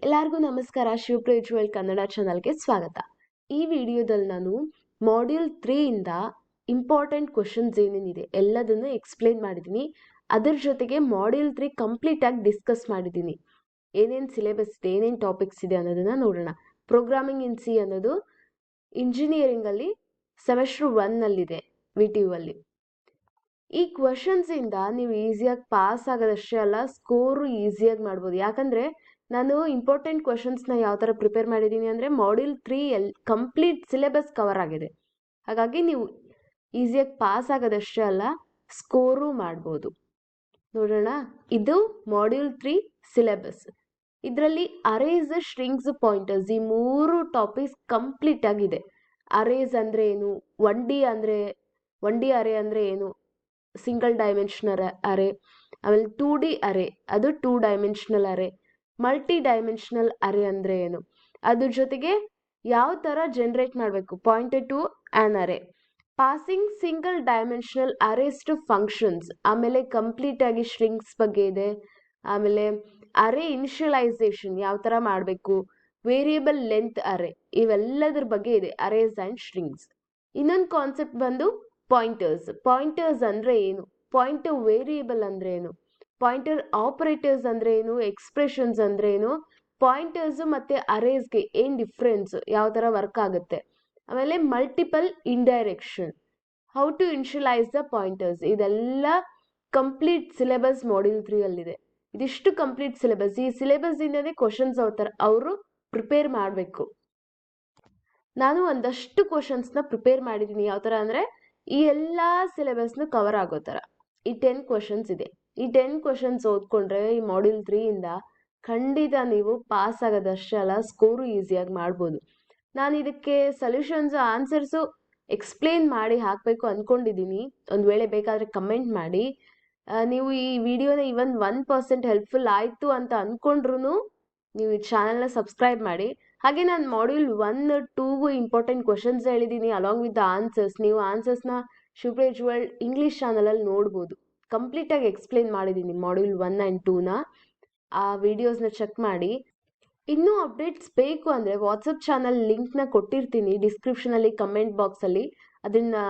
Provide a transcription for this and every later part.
ಎಲ್ಲರಿಗೂ ನಮಸ್ಕಾರ. ಶಿವಪ್ರಿಯ ಕನ್ನಡ ಚಾನಲ್ಗೆ ಸ್ವಾಗತ. ಈ ವಿಡಿಯೋದಲ್ಲಿ ನಾನು ಮಾಡ್ಯೂಲ್ 3 ಇಂದ ಇಂಪಾರ್ಟೆಂಟ್ ಕ್ವಶನ್ಸ್ ಏನೇನಿದೆ ಎಲ್ಲದನ್ನು ಎಕ್ಸ್ಪ್ಲೇನ್ ಮಾಡಿದ್ದೀನಿ. ಅದರ ಜೊತೆಗೆ ಮಾಡ್ಯೂಲ್ 3 ಕಂಪ್ಲೀಟ್ ಆಗಿ ಡಿಸ್ಕಸ್ ಮಾಡಿದ್ದೀನಿ. ಏನೇನು ಸಿಲೆಬಸ್ ಇದೆ, ಏನೇನು ಟಾಪಿಕ್ಸ್ ಇದೆ ಅನ್ನೋದನ್ನ ನೋಡೋಣ. ಪ್ರೋಗ್ರಾಮಿಂಗ್ ಇನ್ ಸಿ ಅನ್ನೋದು ಇಂಜಿನಿಯರಿಂಗ್ ಅಲ್ಲಿ ಸೆಮಿಸ್ಟರ್ 1 ನಲ್ಲಿದೆ VTU ಅಲ್ಲಿ. ಈ ಕ್ವಶನ್ಸ್ ಇಂದ ನೀವು ಈಸಿಯಾಗಿ ಪಾಸ್ ಆಗೋದಷ್ಟೇ ಅಲ್ಲ, ಸ್ಕೋರು ಈಸಿಯಾಗಿ ಮಾಡ್ಬೋದು. ಯಾಕಂದ್ರೆ ನಾನು ಇಂಪಾರ್ಟೆಂಟ್ ಕ್ವಶನ್ಸ್ನ ಯಾವ ಥರ ಪ್ರಿಪೇರ್ ಮಾಡಿದ್ದೀನಿ ಅಂದರೆ ಮಾಡ್ಯೂಲ್ 3 ಕಂಪ್ಲೀಟ್ ಸಿಲೆಬಸ್ ಕವರ್ ಆಗಿದೆ. ಹಾಗಾಗಿ ನೀವು ಈಸಿಯಾಗಿ ಪಾಸ್ ಆಗೋದಷ್ಟೇ ಅಲ್ಲ, ಸ್ಕೋರು ಮಾಡ್ಬೋದು. ನೋಡೋಣ, ಇದು ಮಾಡ್ಯೂಲ್ 3 ಸಿಲೆಬಸ್. ಇದರಲ್ಲಿ ಅರೇಸ್, ಸ್ಟ್ರಿಂಗ್ಸ್, ಪಾಯಿಂಟರ್ಸ್ ಈ 3 ಟಾಪಿಕ್ಸ್ ಕಂಪ್ಲೀಟ್ ಆಗಿದೆ. ಅರೇಸ್ ಅಂದರೆ ಏನು, 1D ಅರೇ ಅಂದರೆ ಏನು, ಸಿಂಗಲ್ ಡೈಮೆನ್ಷನಲ್ ಅರೇ, ಆಮೇಲೆ 2D ಅರೇ ಅದು 2 dimensional array, multi dimensional array ಅಂದರೆ ಏನು, ಅದ್ರ ಜೊತೆಗೆ ಯಾವ ಥರ ಜನರೇಟ್ ಮಾಡಬೇಕು pointed to an array, passing single dimensional arrays to functions, ಆಮೇಲೆ ಕಂಪ್ಲೀಟ್ ಆಗಿ ಸ್ಟ್ರಿಂಗ್ಸ್ ಬಗ್ಗೆ ಇದೆ, ಆಮೇಲೆ ಅರೇ ಇನಿಷಿಯಲೈಸೇಷನ್ ಯಾವ ಥರ ಮಾಡಬೇಕು, ವೇರಿಯೇಬಲ್ ಲೆಂತ್ ಅರೇ, ಇವೆಲ್ಲದ್ರ ಬಗ್ಗೆ ಇದೆ ಅರೇಸ್ ಆ್ಯಂಡ್ ಸ್ಟ್ರಿಂಗ್ಸ್. ಇನ್ನೊಂದು ಕಾನ್ಸೆಪ್ಟ್ ಬಂದು ಪಾಯಿಂಟರ್ಸ್ ಅಂದರೆ ಏನು, ಪಾಯಿಂಟರ್ ವೇರಿಯೇಬಲ್ ಅಂದರೆ ಏನು, ಪಾಯಿಂಟರ್ ಆಪರೇಟರ್ಸ್ ಅಂದರೆ ಏನು, ಎಕ್ಸ್ಪ್ರೆಷನ್ಸ್ ಅಂದರೆ ಏನು, ಪಾಯಿಂಟರ್ಸ್ ಮತ್ತು ಅರೇಸ್ಗೆ ಏನು ಡಿಫ್ರೆನ್ಸ್, ಯಾವ ಥರ ವರ್ಕ್ ಆಗುತ್ತೆ, ಆಮೇಲೆ multiple indirection, how to initialise the pointers, ಇದೆಲ್ಲ ಕಂಪ್ಲೀಟ್ ಸಿಲೆಬಸ್ ಮಾಡ್ಯೂಲ್ 3 ಅಲ್ಲಿದೆ. ಇದಿಷ್ಟು ಕಂಪ್ಲೀಟ್ ಸಿಲೆಬಸ್. ಈ ಸಿಲೆಬಸ್ ಇಂದನೇ ಕ್ವಶನ್ಸ್ ಅವರು ಪ್ರಿಪೇರ್ ಮಾಡಬೇಕು. ನಾನು ಒಂದಷ್ಟು ಕ್ವಶನ್ಸ್ನ ಪ್ರಿಪೇರ್ ಮಾಡಿದ್ದೀನಿ. ಯಾವ ಥರ ಅಂದರೆ ಈ ಎಲ್ಲ ಸಿಲೆಬಸ್ನ ಕವರ್ ಆಗೋ ಥರ. ಈ 10 ಕ್ವಶನ್ಸ್ ಇದೆ. ಈ 10 ಕ್ವಶನ್ಸ್ ಓದ್ಕೊಂಡ್ರೆ ಈ ಮಾಡ್ಯೂಲ್ 3 ಇಂದ ಖಂಡಿತ ನೀವು ಪಾಸ್ ಆಗೋದಷ್ಟೇ ಅಲ್ಲ, ಸ್ಕೋರು ಈಸಿಯಾಗಿ ಮಾಡ್ಬೋದು. ನಾನು ಇದಕ್ಕೆ ಸೊಲ್ಯೂಷನ್ಸ್, ಆನ್ಸರ್ಸು ಎಕ್ಸ್ಪ್ಲೇನ್ ಮಾಡಿ ಹಾಕಬೇಕು ಅಂದ್ಕೊಂಡಿದ್ದೀನಿ. ಒಂದು ವೇಳೆ ಬೇಕಾದರೆ ಕಮೆಂಟ್ ಮಾಡಿ. ನೀವು ಈ ವಿಡಿಯೋನ ಇವನ್ 1% ಹೆಲ್ಪ್ಫುಲ್ ಆಯಿತು ಅಂತ ಅಂದ್ಕೊಂಡ್ರು ನೀವು ಈ ಚಾನಲ್ನ ಸಬ್ಸ್ಕ್ರೈಬ್ ಮಾಡಿ. ಹಾಗೆ ನಾನು ಮಾಡ್ಯೂಲ್ 1, 2ಗೂ ಇಂಪಾರ್ಟೆಂಟ್ ಕ್ವಶನ್ಸ್ ಹೇಳಿದ್ದೀನಿ ಅಲಾಂಗ್ ವಿತ್ ದ ಆನ್ಸರ್ಸ್. ನೀವು ಆನ್ಸರ್ಸ್ನ ಶಿವಪ್ರಿಯ ಇಂಗ್ಲೀಷ್ ಚಾನಲಲ್ಲಿ ನೋಡ್ಬೋದು. ಕಂಪ್ಲೀಟಾಗಿ ಎಕ್ಸ್ಪ್ಲೇನ್ ಮಾಡಿದ್ದೀನಿ ಮಾಡ್ಯೂಲ್ 1 ಆ್ಯಂಡ್ 2ನ. ಆ ವಿಡಿಯೋಸ್ನ ಚೆಕ್ ಮಾಡಿ. ಇನ್ನೂ ಅಪ್ಡೇಟ್ಸ್ ಬೇಕು ಅಂದರೆ ವಾಟ್ಸಪ್ ಚಾನಲ್ ಲಿಂಕ್ನ ಕೊಟ್ಟಿರ್ತೀನಿ ಡಿಸ್ಕ್ರಿಪ್ಷನಲ್ಲಿ, ಕಮೆಂಟ್ ಬಾಕ್ಸಲ್ಲಿ. ಅದನ್ನು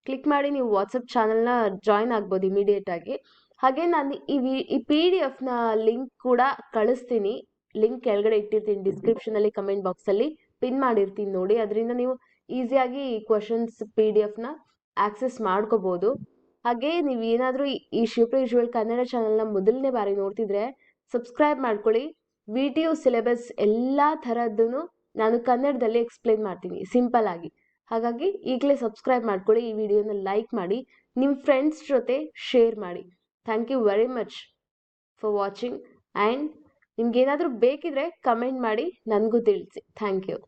ಕ್ಲಿಕ್ ಮಾಡಿ ನೀವು ವಾಟ್ಸಪ್ ಚಾನಲ್ನ ಜಾಯ್ನ್ ಆಗ್ಬೋದು ಇಮಿಡಿಯೇಟಾಗಿ. ಹಾಗೆ ನಾನು ಈ PDF ಲಿಂಕ್ ಕೂಡ ಕಳಿಸ್ತೀನಿ. ಲಿಂಕ್ ಕೆಳಗಡೆ ಇಟ್ಟಿರ್ತೀನಿ ಡಿಸ್ಕ್ರಿಪ್ಷನಲ್ಲಿ, ಕಮೆಂಟ್ ಬಾಕ್ಸಲ್ಲಿ ಪಿನ್ ಮಾಡಿರ್ತೀನಿ ನೋಡಿ. ಅದರಿಂದ ನೀವು ಈಸಿಯಾಗಿ ಈ ಕ್ವಶನ್ಸ್ PDF ಆಕ್ಸೆಸ್ ಮಾಡ್ಕೋಬೋದು. ಹಾಗೆ ನೀವು ಏನಾದರೂ ಈ ಶಿವಪ್ರಿಯ ಕನ್ನಡ ಚಾನಲ್ನ ಮೊದಲನೇ ಬಾರಿ ನೋಡ್ತಿದ್ರೆ ಸಬ್ಸ್ಕ್ರೈಬ್ ಮಾಡ್ಕೊಳ್ಳಿ. VTU ಸಿಲೆಬಸ್ ಎಲ್ಲ ಥರದ್ದೂ ನಾನು ಕನ್ನಡದಲ್ಲಿ ಎಕ್ಸ್ಪ್ಲೇನ್ ಮಾಡ್ತೀನಿ ಸಿಂಪಲ್ ಆಗಿ. ಹಾಗಾಗಿ ಈಗಲೇ ಸಬ್ಸ್ಕ್ರೈಬ್ ಮಾಡ್ಕೊಳ್ಳಿ. ಈ ವಿಡಿಯೋನ ಲೈಕ್ ಮಾಡಿ, ನಿಮ್ಮ ಫ್ರೆಂಡ್ಸ್ ಜೊತೆ ಶೇರ್ ಮಾಡಿ. Thank you very much for watching. And ನಿಮ್ಗೇನಾದರೂ ಬೇಕಿದ್ರೆ ಕಮೆಂಟ್ ಮಾಡಿ ನನಗೂ ತಿಳಿಸಿ. Thank you.